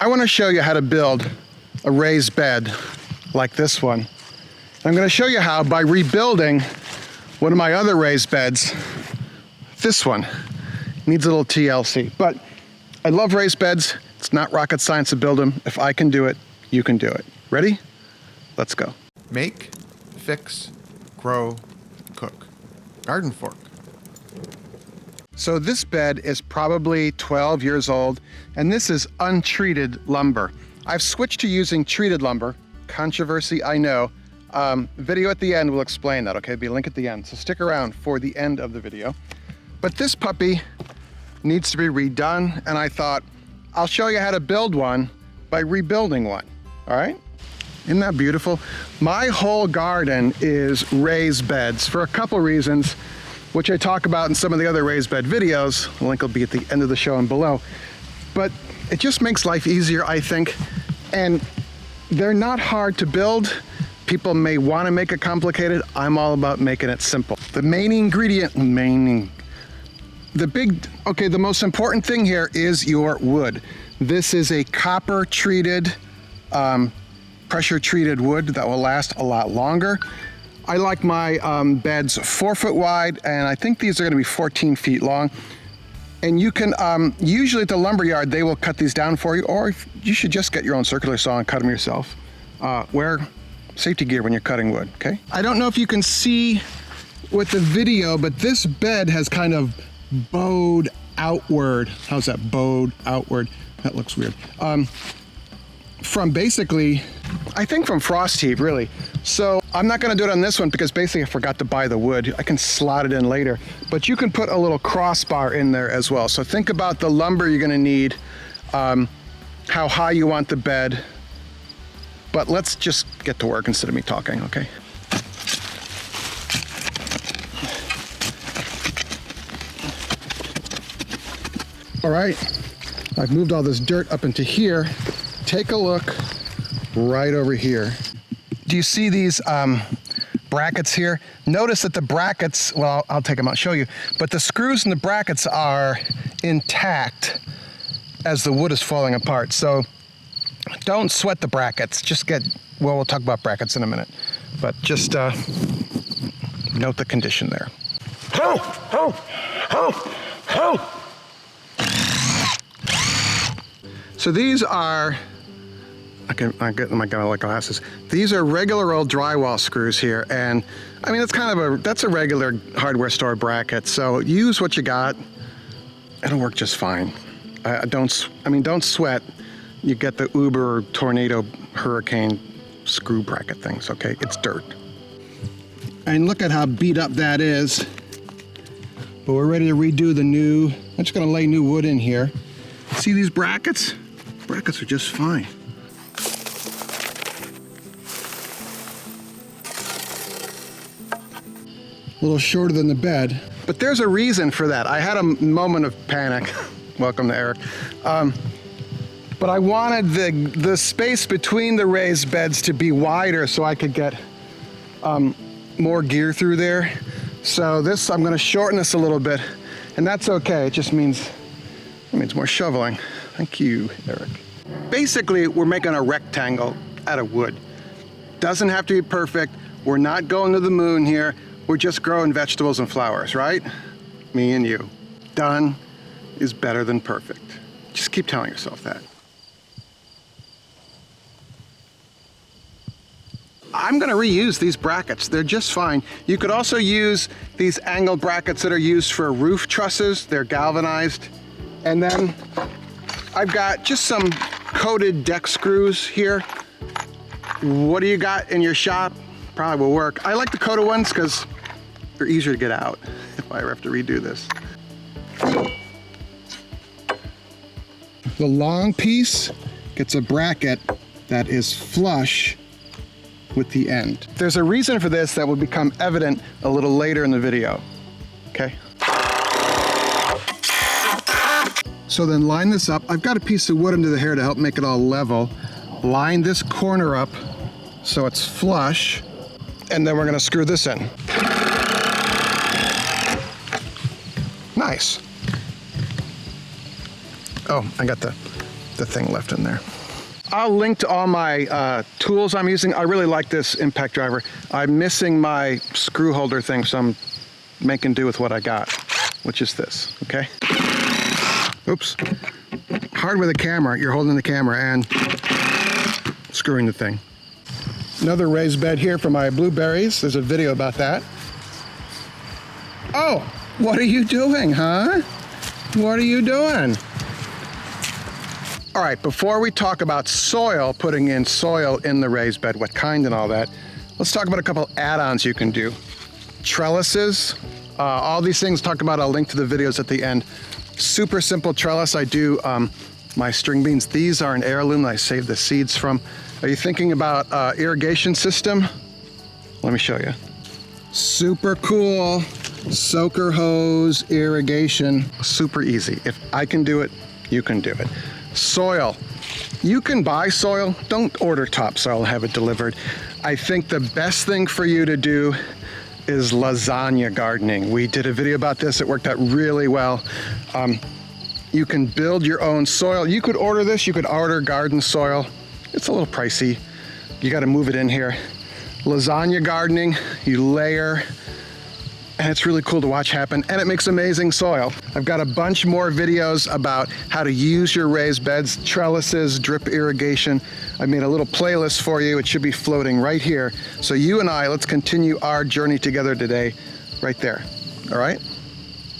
I want to show you how to build a raised bed like this one. And I'm going to show you how by rebuilding one of my other raised beds. This one needs a little TLC, but I love raised beds. It's not rocket science to build them. If I can do it, you can do it. Ready? Let's go. Make, fix, grow, cook. GardenFork. So this bed is probably 12 years old, and this is untreated lumber. I've switched to using treated lumber. Controversy, I know. Video at the end will explain that, okay? There'll be a link at the end, so stick around for the end of the video. But this puppy needs to be redone, and I thought, I'll show you how to build one by rebuilding one, all right? Isn't that beautiful? My whole garden is raised beds for a couple reasons, which I talk about in some of the other raised bed videos. The link will be at the end of the show and below. But it just makes life easier, I think. And they're not hard to build. People may want to make it complicated. I'm all about making it simple. The main ingredient, the most important thing here is your wood. This is a copper treated, pressure treated wood that will last a lot longer. I like my beds 4 foot wide, and I think these are gonna be 14 feet long. And you can, usually at the lumberyard, they will cut these down for you, or you should just get your own circular saw and cut them yourself. Wear safety gear when you're cutting wood, okay? I don't know if you can see with the video, but this bed has kind of bowed outward. How's that, bowed outward? That looks weird. From basically, I think from frost heave, really. So I'm not gonna do it on this one because basically I forgot to buy the wood. I can slot it in later, but you can put a little crossbar in there as well. So think about the lumber you're gonna need, how high you want the bed, but let's just get to work instead of me talking, okay? All right, I've moved all this dirt up into here. Take a look right over here. Do you see these brackets here? Notice that the brackets, well, I'll take them out, show you, but the screws in the brackets are intact as the wood is falling apart. So don't sweat the brackets, just well, we'll talk about brackets in a minute, but just note the condition there. So these are, I get my glasses. These are regular old drywall screws here, and I mean that's a regular hardware store bracket. So use what you got. It'll work just fine. Don't sweat. You get the Uber or tornado, hurricane screw bracket things. Okay, it's dirt. And look at how beat up that is. But we're ready to redo the new. I'm just gonna lay new wood in here. See these brackets? Brackets are just fine. A little shorter than the bed, but there's a reason for that. I had a moment of panic. Welcome to Eric. But I wanted the space between the raised beds to be wider so I could get more gear through there. So this, I'm gonna shorten this a little bit, and that's okay. It means more shoveling. Thank you, Eric. Basically, we're making a rectangle out of wood. Doesn't have to be perfect. We're not going to the moon here. We're just growing vegetables and flowers, right? Me and you. Done is better than perfect. Just keep telling yourself that. I'm gonna reuse these brackets. They're just fine. You could also use these angled brackets that are used for roof trusses. They're galvanized. And then I've got just some coated deck screws here. What do you got in your shop? Probably will work. I like the coated ones because they're easier to get out if I ever have to redo this. The long piece gets a bracket that is flush with the end. There's a reason for this that will become evident a little later in the video, okay? So then line this up. I've got a piece of wood under here to help make it all level. Line this corner up so it's flush, and then we're gonna screw this in. Nice. Oh, I got the the thing left in there. I'll link to all my tools I'm using. I really like this impact driver. I'm missing my screw holder thing, so I'm making do with what I got, which is this, okay? Oops. Hard with the camera. You're holding the camera and screwing the thing. Another raised bed here for my blueberries. There's a video about that. Oh, what are you doing, huh? What are you doing? All right, before we talk about soil, putting in soil in the raised bed, what kind and all that, let's talk about a couple add-ons you can do. Trellises, all these things talked about, I'll link to the videos at the end. Super simple trellis. I do my string beans. These are an heirloom that I saved the seeds from. Are you thinking about irrigation system? Let me show you. Super cool soaker hose irrigation. Super easy. If I can do it, you can do it. Soil. You can buy soil. Don't order topsoil and have it delivered. I think the best thing for you to do is lasagna gardening. We did a video about this. It worked out really well. You can build your own soil. You could order this. You could order garden soil. It's a little pricey. You got to move it in here. Lasagna gardening, you layer, and it's really cool to watch happen, and it makes amazing soil. I've got a bunch more videos about how to use your raised beds, trellises, drip irrigation. I made a little playlist for you. It should be floating right here. So you and I, let's continue our journey together today, right there. All right?